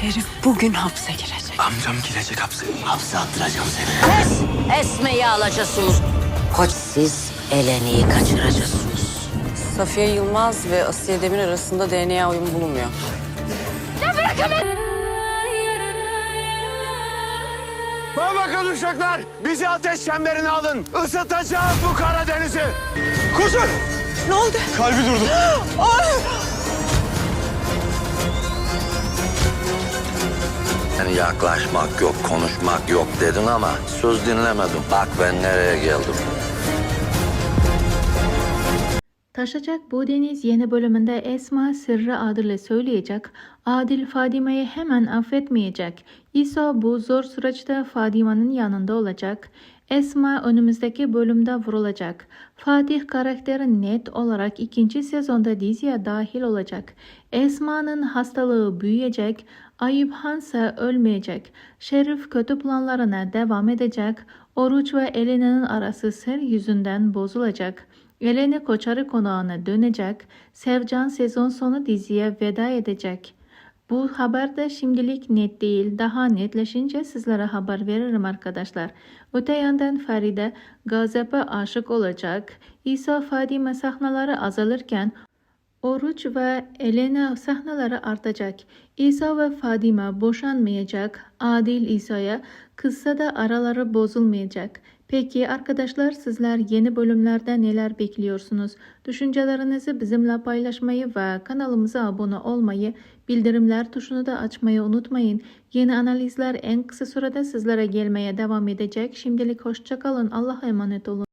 Şerif bugün hapse girecek. Amcam girecek hapse. Hapse attıracağım seni. Pes! Esme'yi alacaksınız. Koç siz Eleni'yi kaçıracaksınız. Safiye Yılmaz ve Asiye Demir arasında DNA uyumu bulunmuyor. Bana bakın uşaklar. Bizi ateş çemberine alın. Isıtacağım bu Karadeniz'i. Koşun. Ne oldu? Kalbi durdu. Yani yaklaşmak yok, konuşmak yok dedin ama söz dinlemedim. Bak ben nereye geldim. Taşacak Bu Deniz yeni bölümünde Esma sırrı Adil'e söyleyecek. Adil Fadime'yi hemen affetmeyecek. İsa bu zor süreçte Fadime'nin yanında olacak. Esma önümüzdeki bölümde vurulacak. Fatih karakteri net olarak ikinci sezonda diziye dahil olacak. Esma'nın hastalığı büyüyecek. Ayıp Hansa ölmeyecek. Şerif kötü planlarına devam edecek. Oruç ve Elena'nın arası sır yüzünden bozulacak. Eleni Koçarı konağına dönecek. Sevcan sezon sonu diziye veda edecek. Bu haber de şimdilik net değil. Daha netleşince sizlere haber veririm arkadaşlar. Öte yandan Feride Gazap'a aşık olacak. İsa Fadime sahneleri azalırken Oruç ve Elena sahneleri artacak. İsa ve Fadime boşanmayacak. Adil İsa'ya kızsa da araları bozulmayacak. Peki arkadaşlar sizler yeni bölümlerde neler bekliyorsunuz? Düşüncelerinizi bizimle paylaşmayı ve kanalımıza abone olmayı, bildirimler tuşunu da açmayı unutmayın. Yeni analizler en kısa sürede sizlere gelmeye devam edecek. Şimdilik hoşça kalın. Allah'a emanet olun.